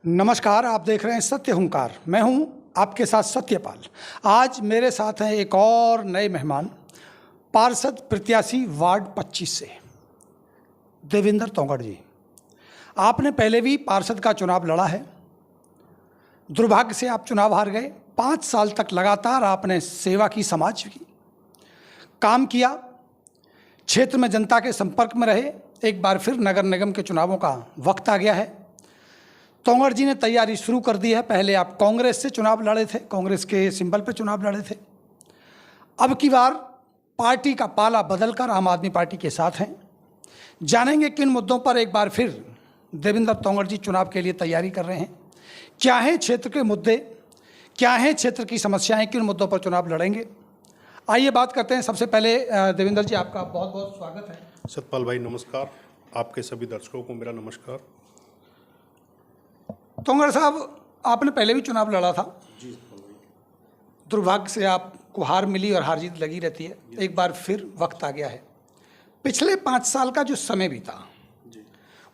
नमस्कार, आप देख रहे हैं सत्य हुंकार। मैं हूं आपके साथ सत्यपाल। आज मेरे साथ हैं एक और नए मेहमान, पार्षद प्रत्याशी वार्ड 25 से देवेंद्र तोंगड़ जी। आपने पहले भी पार्षद का चुनाव लड़ा है, दुर्भाग्य से आप चुनाव हार गए। 5 साल तक लगातार आपने सेवा की, समाज की काम किया, क्षेत्र में जनता के संपर्क में रहे। एक बार फिर नगर निगम के चुनावों का वक्त आ गया है। तोंगड़ जी ने तैयारी शुरू कर दी है। पहले आप कांग्रेस से चुनाव लड़े थे, कांग्रेस के सिंबल पर चुनाव लड़े थे। अब की बार पार्टी का पाला बदलकर आम आदमी पार्टी के साथ हैं। जानेंगे किन मुद्दों पर एक बार फिर देवेंद्र तोंगड़ जी चुनाव के लिए तैयारी कर रहे हैं, क्या हैं क्षेत्र के मुद्दे, क्या हैं क्षेत्र की समस्याएं, किन मुद्दों पर चुनाव लड़ेंगे। आइए बात करते हैं। सबसे पहले देवेंद्र जी, आपका बहुत बहुत स्वागत है। सतपाल भाई नमस्कार, आपके सभी दर्शकों को मेरा नमस्कार। तोंगड़ साहब, आपने पहले भी चुनाव लड़ा था जी। दुर्भाग्य से आपको हार मिली और हार जीत लगी रहती है। एक बार फिर वक्त आ गया है। पिछले 5 साल का जो समय बीता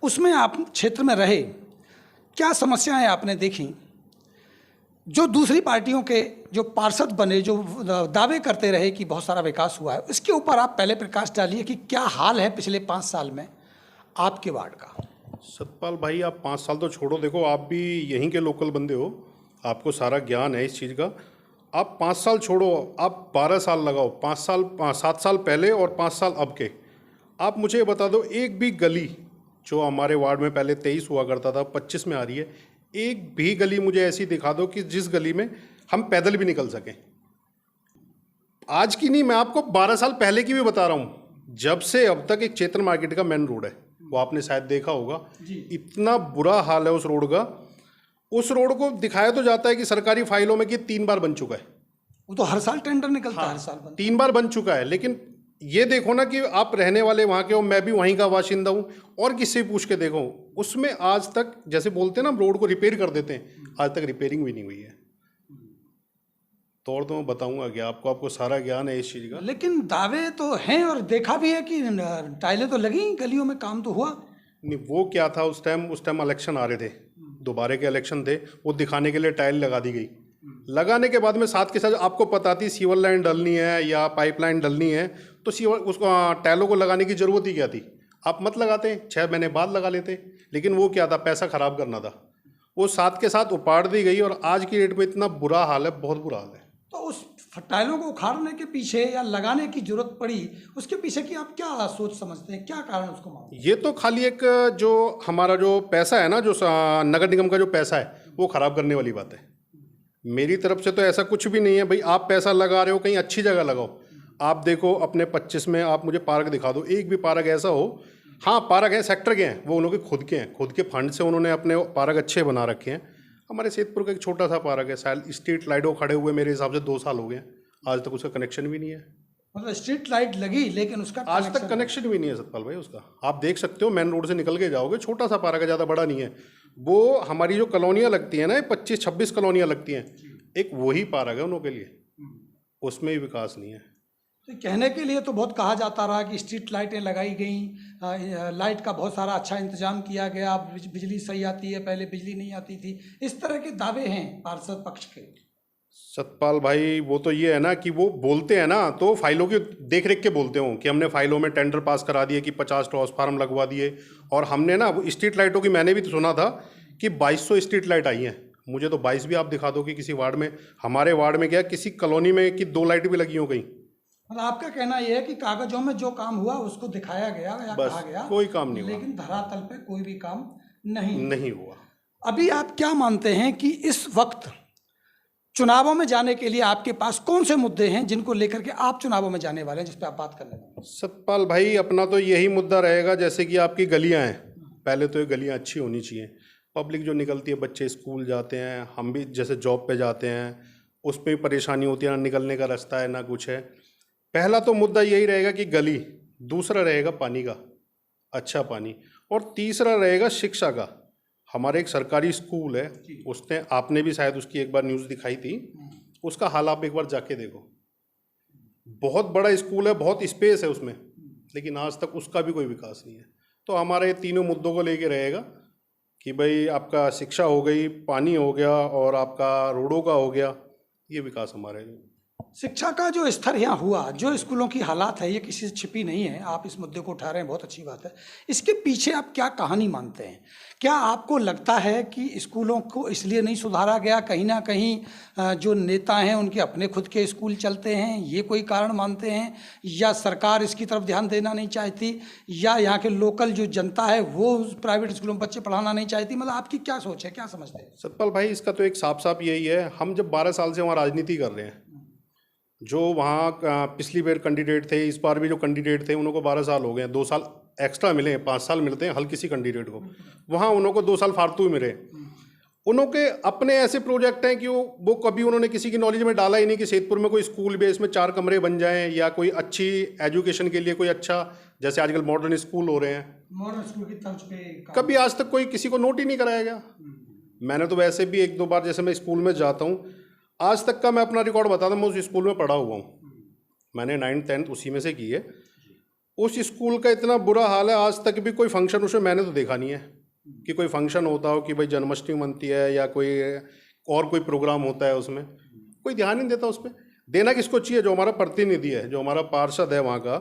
उसमें आप क्षेत्र में रहे, क्या समस्याएं आपने देखी? जो दूसरी पार्टियों के जो पार्षद बने, जो दावे करते रहे कि बहुत सारा विकास हुआ है, इसके ऊपर आप पहले प्रकाश डालिए कि क्या हाल है पिछले 5 साल में आपके वार्ड का। सतपाल भाई, आप 5 साल तो छोड़ो, देखो आप भी यहीं के लोकल बंदे हो, आपको सारा ज्ञान है इस चीज़ का। आप 5 साल छोड़ो, आप 12 साल लगाओ, 7 साल पहले और 5 साल अब के। आप मुझे ये बता दो, एक भी गली जो हमारे वार्ड में पहले 23 हुआ करता था, 25 में आ रही है, एक भी गली मुझे ऐसी दिखा दो कि जिस गली में हम पैदल भी निकल सकें। आज की नहीं, मैं आपको 12 साल पहले की भी बता रहा हूँ। जब से अब तक एक चेतन मार्केट का मेन रोड है, वो आपने शायद देखा होगा, इतना बुरा हाल है उस रोड का। उस रोड को दिखाया तो जाता है कि सरकारी फाइलों में कि 3 बार बन चुका है। वो तो हर साल टेंडर निकलता है, हर साल 3 बार बन चुका है। लेकिन ये देखो ना कि आप रहने वाले वहाँ के हो, मैं भी वहीं का बाशिंदा हूँ, और किससे पूछ के देखो, उसमें आज तक, जैसे बोलते हैं ना, रोड को रिपेयर कर देते हैं, आज तक रिपेयरिंग भी नहीं हुई है। तो मैं बताऊंगा कि आपको सारा ज्ञान है इस चीज़ का। लेकिन दावे तो हैं और देखा भी है कि टाइलें तो लगी, गलियों में काम तो हुआ नहीं। वो क्या था, उस टाइम इलेक्शन आ रहे थे, दोबारा के इलेक्शन थे, वो दिखाने के लिए टाइल लगा दी गई। लगाने के बाद में साथ के साथ आपको पता थी सीवर लाइन डलनी है या पाइपलाइन डलनी है, तो उसको टाइलों को लगाने की ज़रूरत ही क्या थी? आप मत लगाते, 6 महीने बाद लगा लेते। लेकिन वो क्या था, पैसा ख़राब करना था। वो साथ के साथ उपाड़ दी गई, और आज की डेट में इतना बुरा हाल है, बहुत बुरा हाल है। तो उस टाइलों को उखाड़ने के पीछे या लगाने की जरूरत पड़ी, उसके पीछे की आप क्या सोच समझते हैं, क्या कारण उसको मानते हैं? ये तो खाली एक जो हमारा जो पैसा है ना, जो नगर निगम का जो पैसा है, वो ख़राब करने वाली बात है। मेरी तरफ से तो ऐसा कुछ भी नहीं है भाई। आप पैसा लगा रहे हो, कहीं अच्छी जगह लगाओ। आप देखो अपने 25 में आप मुझे पार्क दिखा दो, एक भी पार्क ऐसा हो। हाँ, पार्क है, सेक्टर के हैं, वो उन्होंने खुद के हैं, खुद के फंड से उन्होंने अपने पार्क अच्छे बना रखे हैं। हमारे सैदपुर का एक छोटा सा पार्क है, शायद स्ट्रीट लाइटों खड़े हुए मेरे हिसाब से 2 साल हो गए, आज तक उसका कनेक्शन भी नहीं है। मतलब स्ट्रीट लाइट लगी लेकिन उसका आज तक कनेक्शन भी नहीं है सतपाल भाई उसका। आप देख सकते हो, मेन रोड से निकल के जाओगे, छोटा सा पार्क है, ज़्यादा बड़ा नहीं है। वो हमारी जो कॉलोनियाँ लगती हैं ना, 25-26 कॉलोनियाँ लगती हैं, एक वही पार्क है उनके लिए, उसमें ही विकास नहीं है। तो कहने के लिए तो बहुत कहा जाता रहा कि स्ट्रीट लाइटें लगाई गई, लाइट का बहुत सारा अच्छा इंतजाम किया गया, बिजली सही आती है, पहले बिजली नहीं आती थी। इस तरह के दावे हैं पार्षद पक्ष के। सतपाल भाई, वो तो ये है ना कि वो बोलते हैं ना, तो फाइलों की देख रेख के बोलते हो कि हमने फाइलों में टेंडर पास करा दिए, कि 50 ट्रांसफार्म लगवा दिए, और हमने ना वो स्ट्रीट लाइटों की, मैंने भी तो सुना था कि 2200 स्ट्रीट लाइट आई हैं। मुझे तो 22 भी आप दिखा दो कि किसी वार्ड में, हमारे वार्ड में क्या, किसी कॉलोनी में कि 2 लाइट भी लगी हो गई। मतलब आपका कहना यह है कि कागजों में जो काम हुआ उसको दिखाया गया या कहा गया, कोई काम नहीं हुआ, लेकिन धरातल पे कोई भी काम नहीं हुआ। अभी आप क्या मानते हैं कि इस वक्त चुनावों में जाने के लिए आपके पास कौन से मुद्दे हैं जिनको लेकर के आप चुनावों में जाने वाले हैं, जिस पे आप बात करने वाले हैं? सतपाल भाई, अपना तो यही मुद्दा रहेगा, जैसे कि आपकी गलियां हैं, पहले तो ये गलियां अच्छी होनी चाहिए। पब्लिक जो निकलती है, बच्चे स्कूल जाते हैं, हम भी जैसे जॉब पे जाते हैं, उस पर भी परेशानी होती है, ना निकलने का रास्ता है ना कुछ है। पहला तो मुद्दा यही रहेगा कि गली, दूसरा रहेगा पानी का, अच्छा पानी, और तीसरा रहेगा शिक्षा का। हमारे एक सरकारी स्कूल है, उसने, आपने भी शायद उसकी एक बार न्यूज़ दिखाई थी, उसका हाल आप एक बार जाके देखो। बहुत बड़ा स्कूल है, बहुत स्पेस है उसमें, लेकिन आज तक उसका भी कोई विकास नहीं है। तो हमारे ये तीनों मुद्दों को लेके रहेगा कि भाई आपका शिक्षा हो गई, पानी हो गया और आपका रोडों का हो गया, ये विकास हमारे। शिक्षा का जो स्तर यहाँ हुआ, जो स्कूलों की हालात है, ये किसी से छिपी नहीं है। आप इस मुद्दे को उठा रहे हैं, बहुत अच्छी बात है। इसके पीछे आप क्या कहानी मानते हैं? क्या आपको लगता है कि स्कूलों को इसलिए नहीं सुधारा गया, कहीं ना कहीं जो नेता हैं उनके अपने खुद के स्कूल चलते हैं, ये कोई कारण मानते हैं, या सरकार इसकी तरफ ध्यान देना नहीं चाहती, या यहाँ के लोकल जो जनता है वो प्राइवेट स्कूलों में बच्चे पढ़ाना नहीं चाहती? मतलब आपकी क्या सोच है, क्या समझते हैं? सतपाल भाई, इसका तो एक साफ साफ यही है, हम जब 12 साल से वहाँ राजनीति कर रहे हैं, जो वहाँ पिछली बार कैंडिडेट थे, इस बार भी जो कैंडिडेट थे, उनको 12 साल हो गए, 2 साल एक्स्ट्रा मिले, 5 साल मिलते हैं हर किसी कैंडिडेट को, वहाँ उनको 2 साल फालतू मिले। उनके अपने ऐसे प्रोजेक्ट हैं कि वो कभी उन्होंने किसी की नॉलेज में डाला ही नहीं कि सेतपुर में कोई स्कूल बेस में 4 कमरे बन जाएं, या कोई अच्छी एजुकेशन के लिए कोई अच्छा, जैसे आजकल मॉडर्न स्कूल हो रहे हैं, मॉडर्न स्कूल की तर्ज पे कभी आज तक कोई किसी को नोट ही नहीं कराया गया। मैंने तो वैसे भी 1-2 बार, जैसे मैं स्कूल में जाता हूँ, आज तक का मैं अपना रिकॉर्ड बताता हूँ, मैं उस स्कूल में पढ़ा हुआ हूँ, मैंने 9th 10th उसी में से की है। उस स्कूल का इतना बुरा हाल है, आज तक भी कोई फंक्शन उसमें मैंने तो देखा नहीं है कि कोई फंक्शन होता हो कि भाई जन्माष्टमी मनती है या कोई और कोई प्रोग्राम होता है, उसमें कोई ध्यान नहीं देता। उस पर देना किसको चाहिए? जो हमारा प्रतिनिधि है, जो हमारा पार्षद है वहाँ का,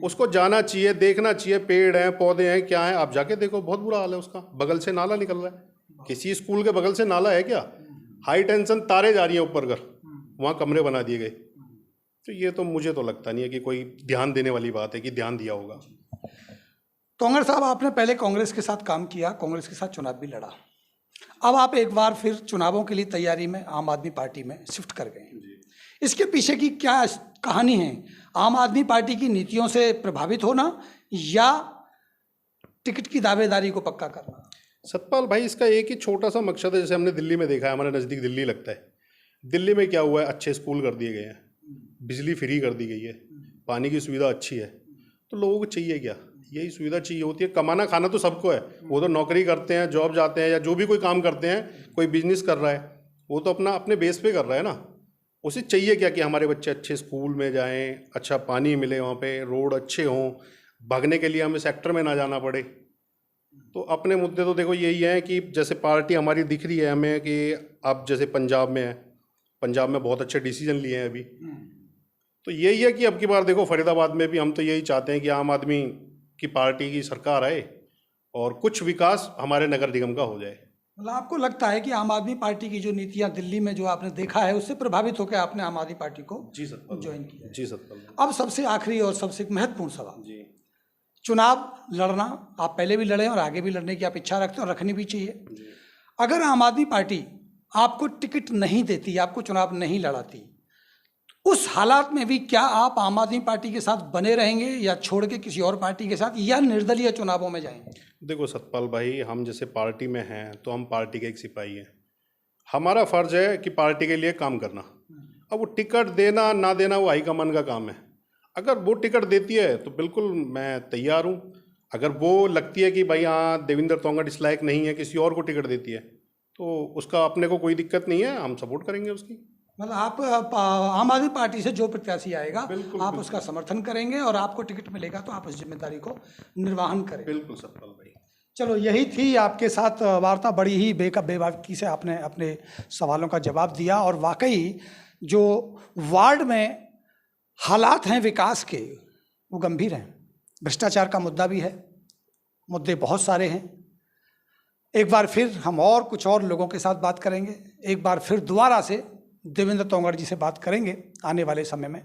उसको जाना चाहिए, देखना चाहिए, पेड़ हैं, पौधे हैं, क्या है, आप जाके देखो, बहुत बुरा हाल है उसका। बगल से नाला निकल रहा है, किसी स्कूल के बगल से नाला है क्या? हाई टेंशन तारे जा रही हैं ऊपर कर, वहाँ कमरे बना दिए गए। तो ये तो मुझे तो लगता नहीं है कि कोई ध्यान देने वाली बात है कि ध्यान दिया होगा। तोंगड़ साहब, आपने पहले कांग्रेस के साथ काम किया, कांग्रेस के साथ चुनाव भी लड़ा, अब आप एक बार फिर चुनावों के लिए तैयारी में आम आदमी पार्टी में शिफ्ट कर गए हैं। इसके पीछे की क्या कहानी है? आम आदमी पार्टी की नीतियों से प्रभावित होना, या टिकट की दावेदारी को पक्का करना? सतपाल भाई, इसका एक ही छोटा सा मकसद है, जैसे हमने दिल्ली में देखा है, हमारे नज़दीक दिल्ली लगता है। दिल्ली में क्या हुआ है? अच्छे स्कूल कर दिए गए हैं, बिजली फ्री कर दी गई है, पानी की सुविधा अच्छी है। तो लोगों को चाहिए क्या? यही सुविधा चाहिए होती है। कमाना खाना तो सबको है, वो तो नौकरी करते हैं, जॉब जाते हैं, या जो भी कोई काम करते हैं, कोई बिजनेस कर रहा है, वो तो अपने बेस पे कर रहा है ना। उसे चाहिए क्या कि हमारे बच्चे अच्छे स्कूल में जाएं, अच्छा पानी मिले, वहाँ पे रोड अच्छे हों, भागने के लिए हमें सेक्टर में ना जाना पड़े। तो अपने मुद्दे तो देखो यही है कि जैसे पार्टी हमारी दिख रही है हमें कि अब जैसे पंजाब में है, पंजाब में बहुत अच्छे डिसीजन लिए हैं अभी। तो यही है कि अब की बार देखो फरीदाबाद में भी हम तो यही चाहते हैं कि आम आदमी की पार्टी की सरकार आए और कुछ विकास हमारे नगर निगम का हो जाए। मतलब आपको लगता है कि आम आदमी पार्टी की जो नीतियां दिल्ली में जो आपने देखा है, उससे प्रभावित होकर आपने आम आदमी पार्टी को ज्वाइन किया? जी सतपाल। अब सबसे आखिरी और सबसे महत्वपूर्ण सवाल, जी, चुनाव लड़ना आप पहले भी लड़े और आगे भी लड़ने की आप इच्छा रखते हैं और रखनी भी चाहिए। अगर आम आदमी पार्टी आपको टिकट नहीं देती, आपको चुनाव नहीं लड़ाती, उस हालात में भी क्या आप आम आदमी पार्टी के साथ बने रहेंगे, या छोड़ के किसी और पार्टी के साथ, या निर्दलीय चुनावों में जाएंगे? देखो सतपाल भाई, हम जैसे पार्टी में हैं तो हम पार्टी के एक सिपाही हैं। हमारा फर्ज है कि पार्टी के लिए काम करना। अब वो टिकट देना ना देना वो हाईकमान का काम है। अगर वो टिकट देती है तो बिल्कुल मैं तैयार हूँ। अगर वो लगती है कि भाई हाँ देवेंद्र तोंगड़ इस लायक नहीं है, किसी और को टिकट देती है, तो उसका अपने को कोई दिक्कत नहीं है, हम सपोर्ट करेंगे उसकी। मतलब आप आम आदमी पार्टी से जो प्रत्याशी आएगा आप उसका समर्थन करेंगे, और आपको टिकट मिलेगा तो आप उस जिम्मेदारी को निर्वहन करेंगे। बिल्कुल सतपाल भाई। चलो, यही थी आपके साथ वार्ता। बड़ी ही बेबाकी से आपने अपने सवालों का जवाब दिया, और वाकई जो वार्ड में हालात हैं विकास के, वो गंभीर हैं। भ्रष्टाचार का मुद्दा भी है, मुद्दे बहुत सारे हैं। एक बार फिर हम और कुछ और लोगों के साथ बात करेंगे, एक बार फिर दोबारा से देवेंद्र तोंगड़ जी से बात करेंगे आने वाले समय में।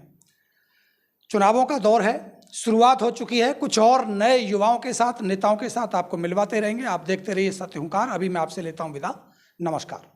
चुनावों का दौर है, शुरुआत हो चुकी है। कुछ और नए युवाओं के साथ, नेताओं के साथ आपको मिलवाते रहेंगे। आप देखते रहिए सत्य हुंकार। अभी मैं आपसे लेता हूं विदा। नमस्कार।